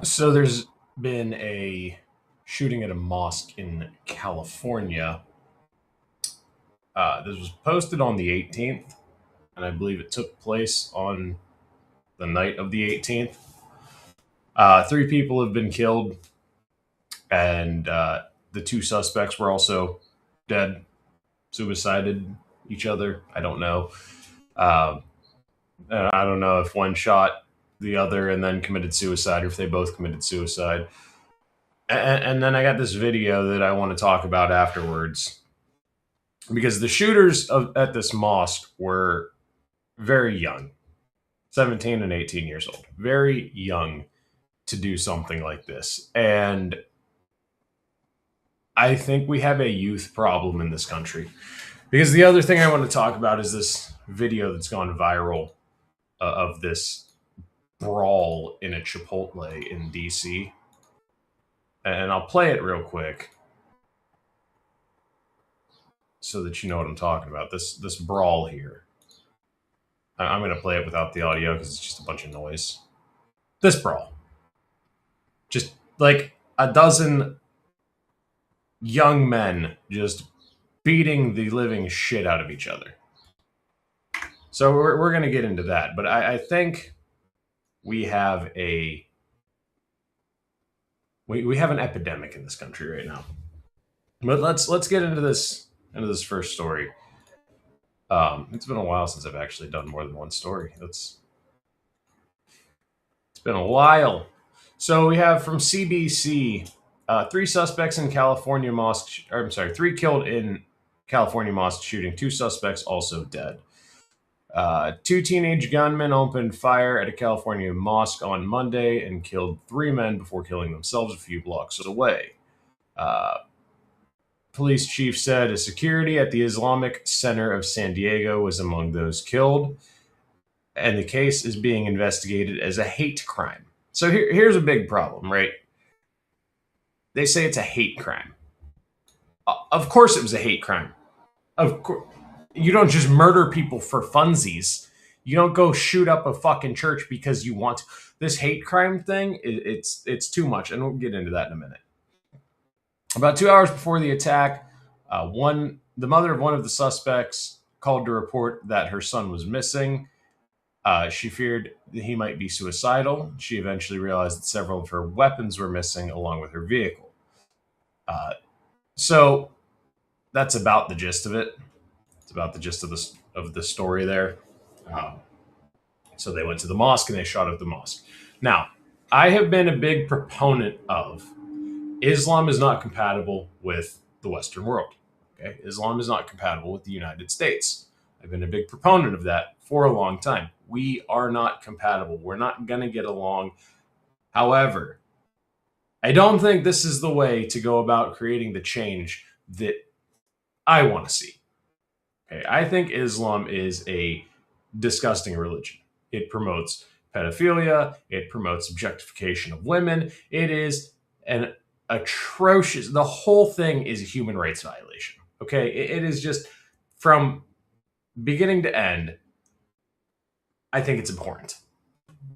So there's been a shooting at a mosque in California. This was posted on the 18th, and I believe it took place on the night of the 18th. Three people have been killed, and the two suspects were also dead, suicided each other. I don't know. Um, I don't know if one shot the other and then committed suicide, or if they both committed suicide. And then I got this video that I want to talk about afterwards because the shooters at this mosque were very young, 17 and 18 years old, very young to do something like this. And I think we have a youth problem in this country. Because the other thing I want to talk about is this video that's gone viral of this brawl in a Chipotle in DC. And I'll play it real quick so that you know what I'm talking about. This brawl here. I'm going to play it without the audio because it's just a bunch of noise. This brawl. Just like a dozen young men just beating the living shit out of each other. So we're going to get into that. But I think we have we have an epidemic in this country right now. But let's get into this first story. It's been a while since I've actually done more than one story. It's been a while. So we have from CBC, three suspects in California mosque. Or, I'm sorry, three killed in California mosque shooting. Two suspects also dead. Two teenage gunmen opened fire at a California mosque on Monday and killed three men before killing themselves a few blocks away. Police chief said a security at the Islamic Center of San Diego was among those killed, and the case is being investigated as a hate crime. So here's a big problem, right? They say it's a hate crime. Of course it was a hate crime. Of course. You don't just murder people for funsies. You don't go shoot up a fucking church because you want to. This hate crime thing, it's too much, and we'll get into that in a minute. About 2 hours before the attack, the mother of one of the suspects called to report that her son was missing. She feared that he might be suicidal. She eventually realized that several of her weapons were missing, along with her vehicle. So that's about the gist of it. It's about the gist of the story there. So they went to the mosque and they shot up the mosque. Now, I have been a big proponent of Islam is not compatible with the Western world. Okay, Islam is not compatible with the United States. I've been a big proponent of that for a long time. We are not compatible. We're not going to get along. However, I don't think this is the way to go about creating the change that I want to see. Okay, I think Islam is a disgusting religion. It promotes pedophilia. It promotes objectification of women. It is an atrocious. The whole thing is a human rights violation. Okay, it is just from beginning to end. I think it's abhorrent.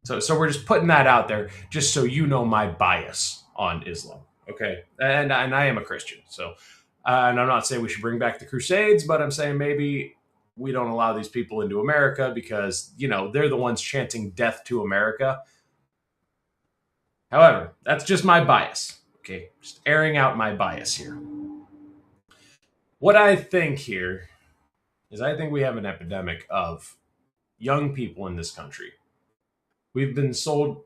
So we're just putting that out there, just so you know my bias on Islam. Okay, and I am a Christian, so and I'm not saying we should bring back the Crusades, but I'm saying maybe we don't allow these people into America because they're the ones chanting death to America. However, that's just my bias. Okay, just airing out my bias here. What I think here is I think we have an epidemic of young people in this country. We've been sold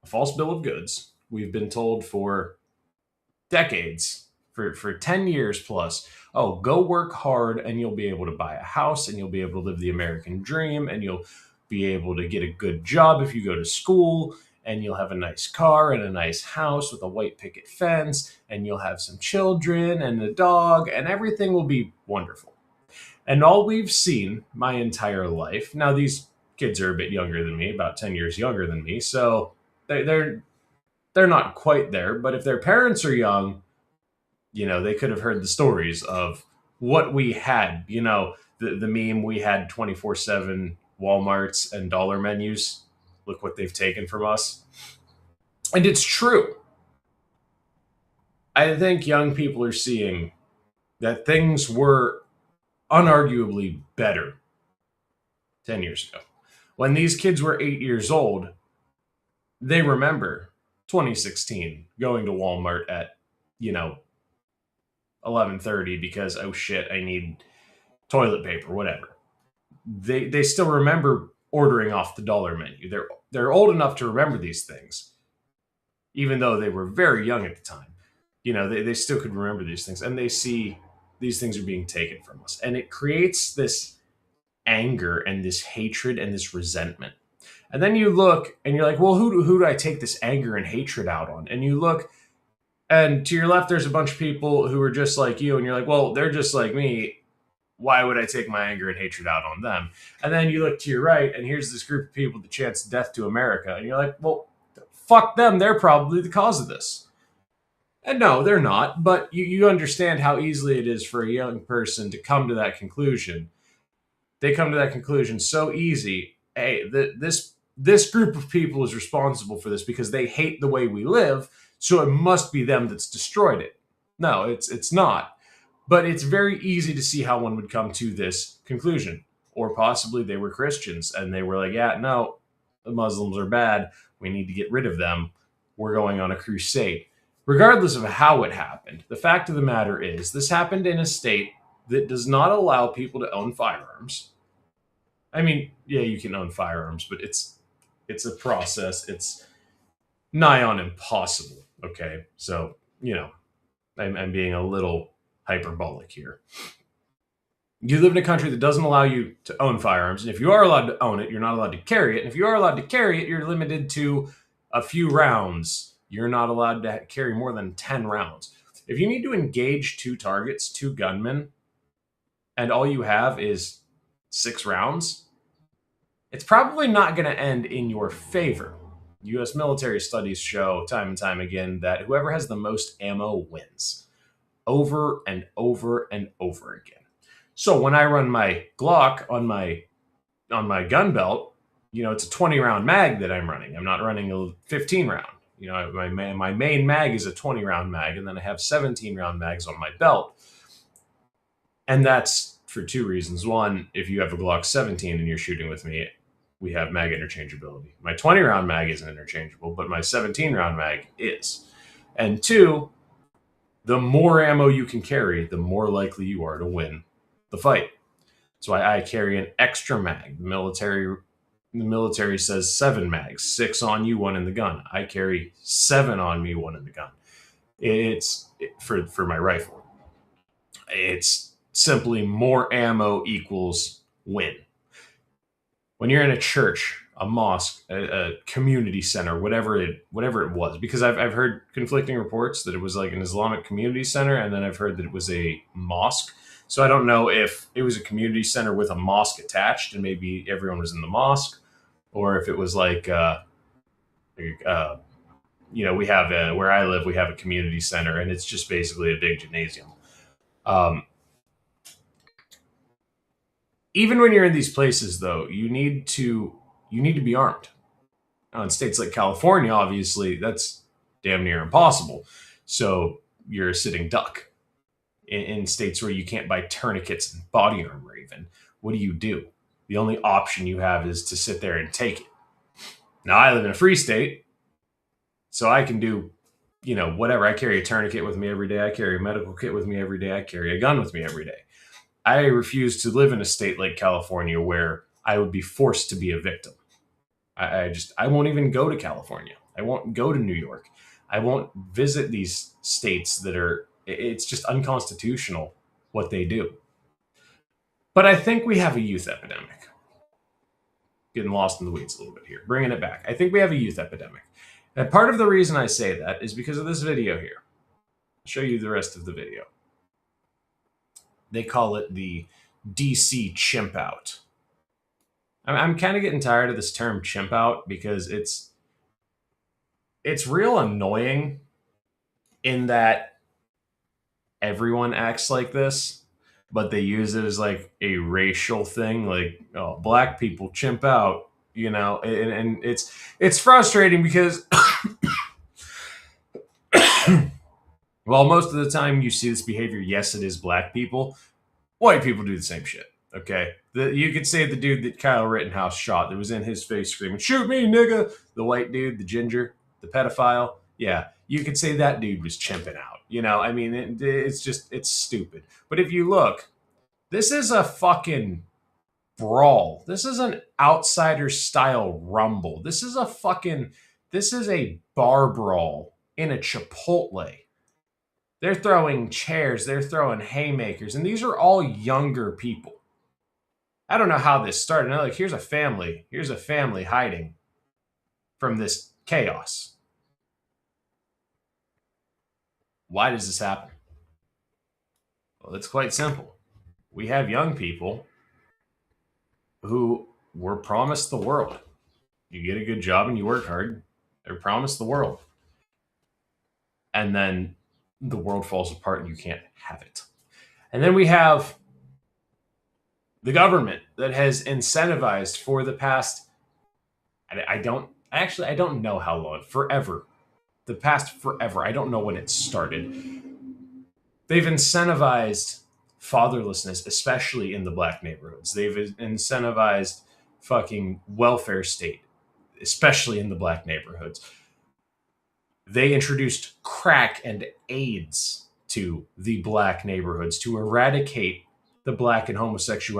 a false bill of goods. We've been told for decades, for 10 years plus, oh, go work hard and you'll be able to buy a house and you'll be able to live the American dream and you'll be able to get a good job if you go to school and you'll have a nice car and a nice house with a white picket fence and you'll have some children and a dog and everything will be wonderful. And all we've seen my entire life, now these kids are a bit younger than me, about 10 years younger than me, so they're not quite there, but if their parents are young, they could have heard the stories of what we had, the meme, we had 24/7 Walmarts and dollar menus. Look what they've taken from us. And it's true. I think young people are seeing that things were unarguably better 10 years ago. When these kids were 8 years old, they remember 2016 going to Walmart at, you know, 11:30 because, oh shit, I need toilet paper, whatever. They still remember ordering off the dollar menu. They're old enough to remember these things, even though they were very young at the time. They still could remember these things, and they see these things are being taken from us. And it creates this anger and this hatred and this resentment. And then you look and you're like, well, who do I take this anger and hatred out on? And you look, and to your left, there's a bunch of people who are just like you, and you're like, well, they're just like me. Why would I take my anger and hatred out on them? And then you look to your right, and here's this group of people that chants death to America. And you're like, well, fuck them. They're probably the cause of this. And no, they're not. But you understand how easily it is for a young person to come to that conclusion. They come to that conclusion so easy. Hey, this group of people is responsible for this because they hate the way we live, so it must be them that's destroyed it. No, it's not. But it's very easy to see how one would come to this conclusion. Or possibly they were Christians and they were like, yeah, no, the Muslims are bad. We need to get rid of them. We're going on a crusade. Regardless of how it happened, the fact of the matter is this happened in a state that does not allow people to own firearms. I mean, yeah, you can own firearms, but it's a process. It's nigh on impossible. Okay, so I'm being a little hyperbolic here. You live in a country that doesn't allow you to own firearms, and if you are allowed to own it, you're not allowed to carry it. And if you are allowed to carry it, you're limited to a few rounds. You're not allowed to carry more than 10 rounds. If you need to engage two targets, two gunmen, and all you have is 6 rounds, it's probably not going to end in your favor. U.S. military studies show time and time again that whoever has the most ammo wins over and over and over again. So when I run my Glock on my gun belt, it's a 20 round mag that I'm running. I'm not running a 15 round. My main mag is a 20 round mag, and then I have 17 round mags on my belt. And that's for two reasons. One, if you have a Glock 17 and you're shooting with me, we have mag interchangeability. My 20 round mag isn't interchangeable, but my 17 round mag is. And two, the more ammo you can carry, the more likely you are to win the fight. That's why I carry an extra mag. The military says 7 mags, 6 on you, 1 in the gun. I carry 7 on me, 1 in the gun. It's for my rifle. It's simply more ammo equals win. When you're in a church, a mosque, a community center, whatever it was, because I've heard conflicting reports that it was like an Islamic community center, and then I've heard that it was a mosque. So I don't know if it was a community center with a mosque attached, and maybe everyone was in the mosque, or if it was like, we have where I live, we have a community center, and it's just basically a big gymnasium. Even when you're in these places, though, you need to be armed. Now, in states like California, obviously, that's damn near impossible. So you're a sitting duck. In states where you can't buy tourniquets and body armor, even, what do? The only option you have is to sit there and take it. Now, I live in a free state, so I can do, whatever. I carry a tourniquet with me every day. I carry a medical kit with me every day. I carry a gun with me every day. I refuse to live in a state like California where I would be forced to be a victim. I won't even go to California. I won't go to New York. I won't visit these states it's just unconstitutional what they do. But I think we have a youth epidemic. Getting lost in the weeds a little bit here. Bringing it back. I think we have a youth epidemic. And part of the reason I say that is because of this video here. I'll show you the rest of the video. They call it the DC chimp out. I'm kind of getting tired of this term chimp out because it's real annoying in that everyone acts like this, but they use it as like a racial thing, like, oh, black people chimp out, and it's frustrating because While most of the time you see this behavior, yes, it is black people, white people do the same shit. Okay, you could say the dude that Kyle Rittenhouse shot that was in his face screaming, "Shoot me, nigga!" The white dude, the ginger, the pedophile. Yeah, you could say that dude was chimping out. I mean, it's stupid. But if you look, this is a fucking brawl. This is an outsider style rumble. This is a bar brawl in a Chipotle. They're throwing chairs, they're throwing haymakers, and these are all younger people. I don't know how this started. Now, like, here's a family. Here's a family hiding from this chaos. Why does this happen? Well, it's quite simple. We have young people who were promised the world. You get a good job and you work hard, they're promised the world. And then the world falls apart and you can't have it. And then we have the government that has incentivized for the past, I don't know how long, forever. The past forever. I don't know when it started. They've incentivized fatherlessness, especially in the black neighborhoods. They've incentivized fucking welfare state, especially in the black neighborhoods. They introduced crack and AIDS to the black neighborhoods to eradicate the black and homosexual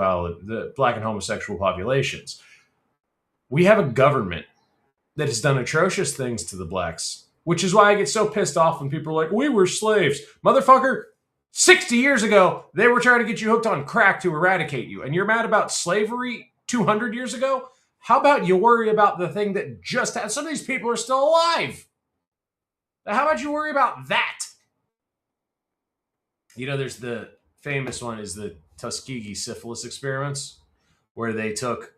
populations. We have a government that has done atrocious things to the blacks, which is why I get so pissed off when people are like, "We were slaves." Motherfucker, 60 years ago, they were trying to get you hooked on crack to eradicate you. And you're mad about slavery 200 years ago? How about you worry about the thing that just happened? Some of these people are still alive. How about you worry about that? There's the famous one is the Tuskegee syphilis experiments, where they took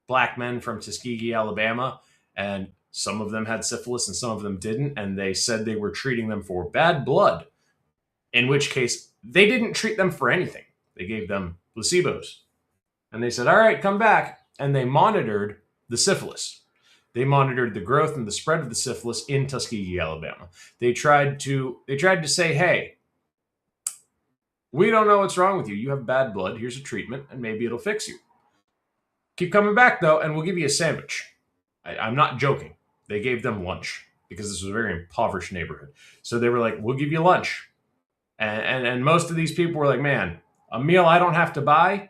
black men from Tuskegee, Alabama, and some of them had syphilis and some of them didn't, and they said they were treating them for bad blood, in which case they didn't treat them for anything. They gave them placebos. And they said, "All right, come back." And they monitored the syphilis. They monitored the growth and the spread of the syphilis in Tuskegee, Alabama. They tried to say, "Hey, we don't know what's wrong with you. You have bad blood. Here's a treatment, and maybe it'll fix you. Keep coming back, though, and we'll give you a sandwich." I'm not joking. They gave them lunch because this was a very impoverished neighborhood. So they were like, "We'll give you lunch." And most of these people were like, "Man, a meal I don't have to buy,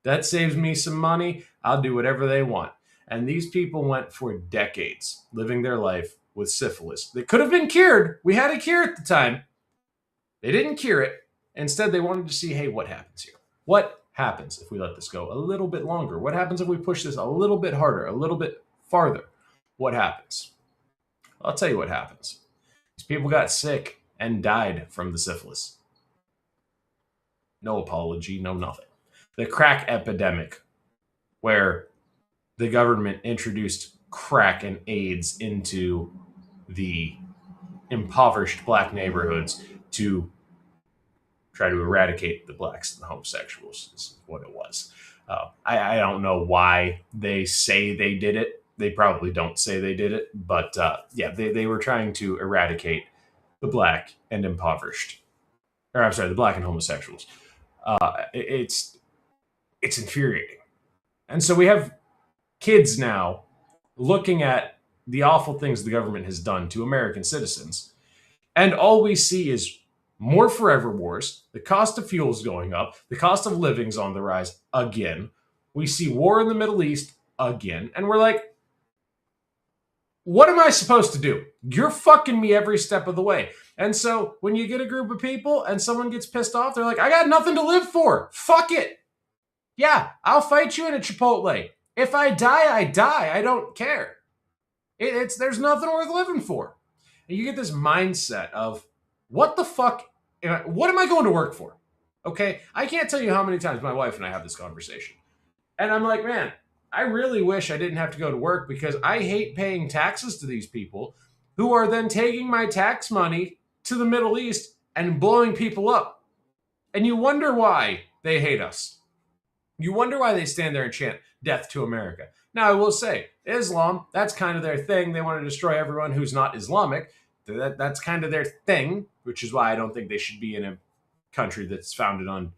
that saves me some money. I'll do whatever they want." And these people went for decades living their life with syphilis. They could have been cured. We had a cure at the time. They didn't cure it. Instead, they wanted to see, hey, what happens here? What happens if we let this go a little bit longer? What happens if we push this a little bit harder, a little bit farther? What happens? I'll tell you what happens. These people got sick and died from the syphilis. No apology, no nothing. The crack epidemic, where the government introduced crack and AIDS into the impoverished black neighborhoods to try to eradicate the blacks and the homosexuals, is what it was. I don't know why they say they did it. They probably don't say they did it, but they were trying to eradicate the black and impoverished, or I'm sorry, the black and homosexuals. It's infuriating, and so we have kids now looking at the awful things the government has done to American citizens, and all we see is more forever wars. The cost of fuel is going up. The cost of living's on the rise again. We see war in the Middle East again. And we're like, what am I supposed to do? You're fucking me every step of the way. And so when you get a group of people and someone gets pissed off, they're like, I got nothing to live for. Fuck it. Yeah, I'll fight you in a Chipotle. If I die, I die. I don't care. There's nothing worth living for. And you get this mindset of, what the fuck? What am I going to work for? Okay, I can't tell you how many times my wife and I have this conversation. And I'm like, man, I really wish I didn't have to go to work because I hate paying taxes to these people who are then taking my tax money to the Middle East and blowing people up. And you wonder why they hate us. You wonder why they stand there and chant death to America. Now, I will say, Islam, that's kind of their thing. They want to destroy everyone who's not Islamic. That's kind of their thing, which is why I don't think they should be in a country that's founded on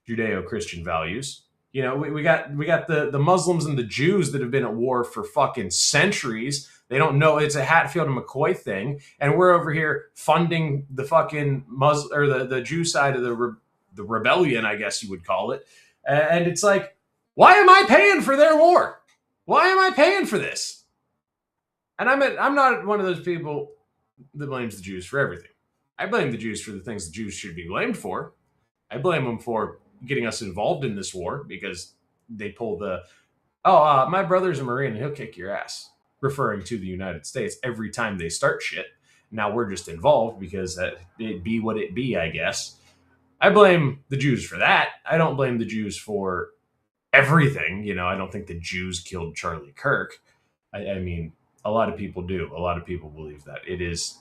Judeo-Christian values. You know, we got the Muslims and the Jews that have been at war for fucking centuries. They don't know it's a Hatfield and McCoy thing, and we're over here funding the fucking or the Jew side of the rebellion, I guess you would call it. And it's like, why am I paying for their war? Why am I paying for this? And I'm not one of those people that blames the Jews for everything. I blame the Jews for the things the Jews should be blamed for. I blame them for getting us involved in this war because they pull my brother's a Marine and he'll kick your ass, referring to the United States every time they start shit. Now we're just involved because it be what it be, I guess. I blame the Jews for that. I don't blame the Jews for everything. You know, I don't think the Jews killed Charlie Kirk. I mean, a lot of people do. A lot of people believe that. It is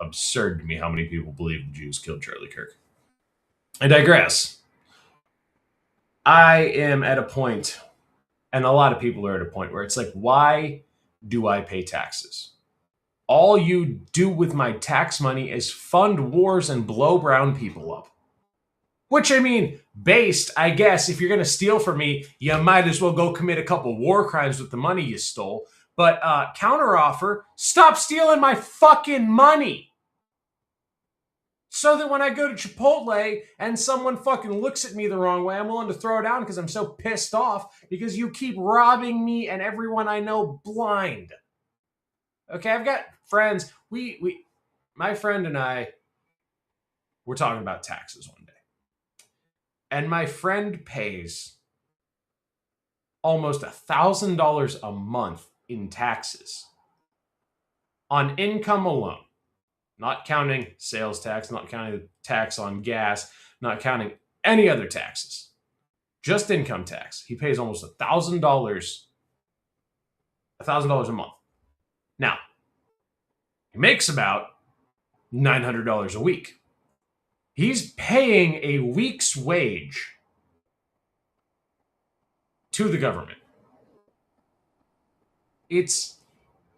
absurd to me how many people believe the Jews killed Charlie Kirk. I digress. I am at a point, and a lot of people are at a point where it's like, why do I pay taxes? All you do with my tax money is fund wars and blow brown people up. Which, I mean, based, I guess, if you're going to steal from me, you might as well go commit a couple war crimes with the money you stole. But counteroffer, stop stealing my fucking money. So that when I go to Chipotle and someone fucking looks at me the wrong way, I'm willing to throw down because I'm so pissed off because you keep robbing me and everyone I know blind. Okay, I've got friends. My friend and I were talking about taxes one day. And my friend pays almost $1,000 a month in taxes on income alone. Not counting sales tax, not counting tax on gas, not counting any other taxes. Just income tax. He pays almost $1,000 a month. Now, he makes about $900 a week. He's paying a week's wage to the government. It's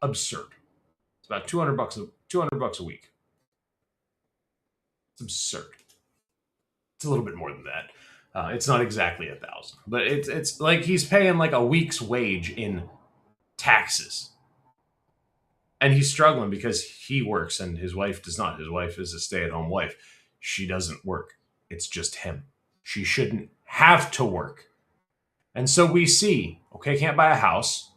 absurd. It's about $200 a week. It's absurd. It's a little bit more than that. It's not exactly 1,000, but it's like he's paying like a week's wage in taxes. And he's struggling because he works and his wife does not. His wife is a stay-at-home wife. She doesn't work. It's just him. She shouldn't have to work. And so we see, okay, can't buy a house.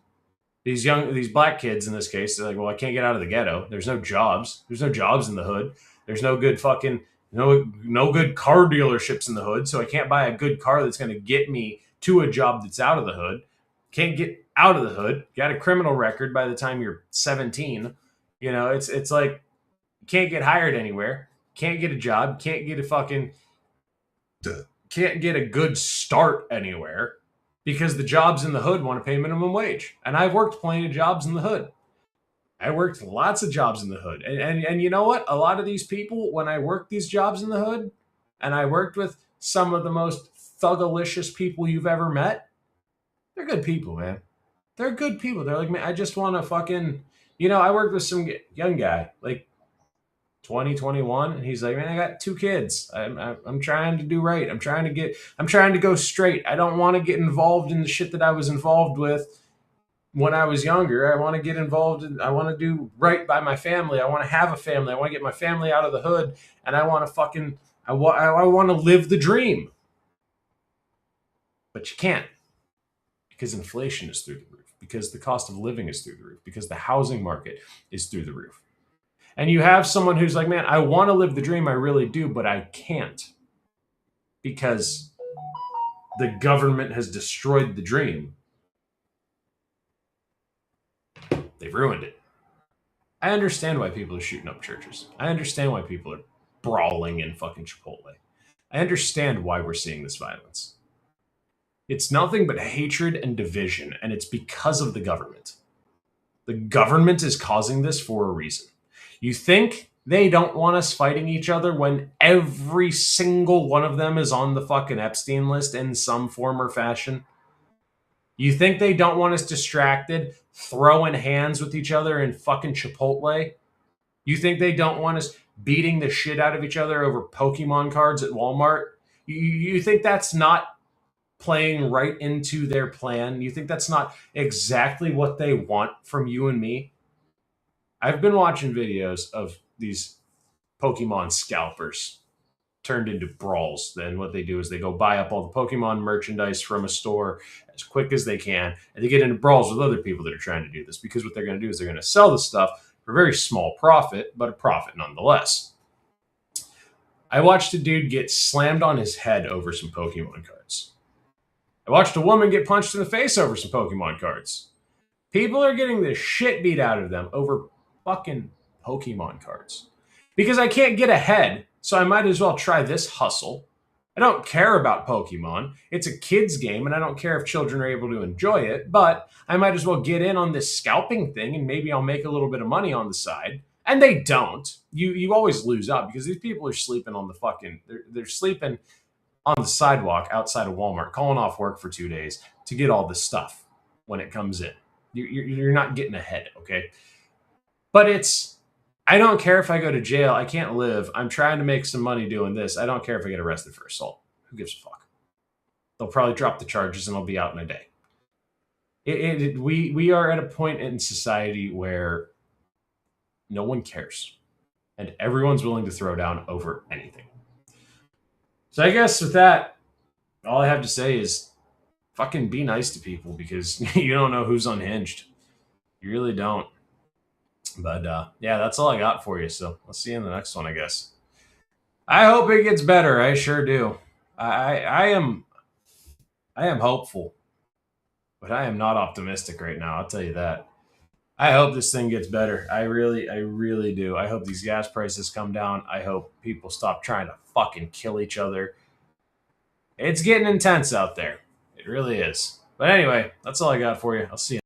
These black kids in this case, they're like, well, I can't get out of the ghetto. There's no jobs. There's no jobs in the hood. There's no good fucking, no good car dealerships in the hood. So I can't buy a good car that's going to get me to a job that's out of the hood. Can't get out of the hood. You got a criminal record by the time you're 17. You know, it's like, you can't get hired anywhere. Can't get a job. Can't get a good start anywhere because the jobs in the hood want to pay minimum wage. And I've worked plenty of jobs in the hood. I worked lots of jobs in the hood. And you know what? A lot of these people, when I worked these jobs in the hood, and I worked with some of the most thugalicious people you've ever met, they're good people, man. They're good people. They're like, man, I just want to fucking, I worked with some young guy, like 20, 21, and he's like, man, I got 2 kids. I'm trying to do right. I'm trying to go straight. I don't want to get involved in the shit that I was involved with when I was younger. I want to get involved I want to do right by my family. I want to have a family. I want to get my family out of the hood, and I want to I want to live the dream. But you can't, because inflation is through the roof, because the cost of living is through the roof, because the housing market is through the roof. And you have someone who's like, man, I want to live the dream. I really do, but I can't because the government has destroyed the dream. They've ruined it. I understand why people are shooting up churches. I understand why people are brawling in fucking Chipotle. I understand why we're seeing this violence. It's nothing but hatred and division, and it's because of the government. The government is causing this for a reason. You think they don't want us fighting each other when every single one of them is on the fucking Epstein list in some form or fashion? You think they don't want us distracted, throwing hands with each other in fucking Chipotle? You think they don't want us beating the shit out of each other over Pokemon cards at Walmart? You think that's not playing right into their plan? You think that's not exactly what they want from you and me? I've been watching videos of these Pokemon scalpers turned into brawls. Then what they do is they go buy up all the Pokemon merchandise from a store as quick as they can, and they get into brawls with other people that are trying to do this, because what they're going to do is they're going to sell the stuff for a very small profit, but a profit nonetheless. I watched a dude get slammed on his head over some Pokemon cards. I watched a woman get punched in the face over some Pokemon cards. People are getting the shit beat out of them over fucking Pokemon cards. Because I can't get ahead, so I might as well try this hustle. I don't care about Pokemon. It's a kid's game, and I don't care if children are able to enjoy it, but I might as well get in on this scalping thing, and maybe I'll make a little bit of money on the side. And they don't. You always lose out because these people are sleeping on the fucking they're sleeping on the sidewalk outside of Walmart, calling off work for 2 days to get all this stuff when it comes in. You're not getting ahead, okay? But I don't care if I go to jail. I can't live. I'm trying to make some money doing this. I don't care if I get arrested for assault. Who gives a fuck? They'll probably drop the charges and I'll be out in a day. We are at a point in society where no one cares, and everyone's willing to throw down over anything. So I guess with that, all I have to say is fucking be nice to people, because you don't know who's unhinged. You really don't. But yeah, that's all I got for you. So let's see you in the next one, I guess. I hope it gets better. I sure do. I am hopeful, but I am not optimistic right now. I'll tell you that. I hope this thing gets better. I really do. I hope these gas prices come down. I hope people stop trying to fucking kill each other. It's getting intense out there. It really is. But anyway, that's all I got for you. I'll see you.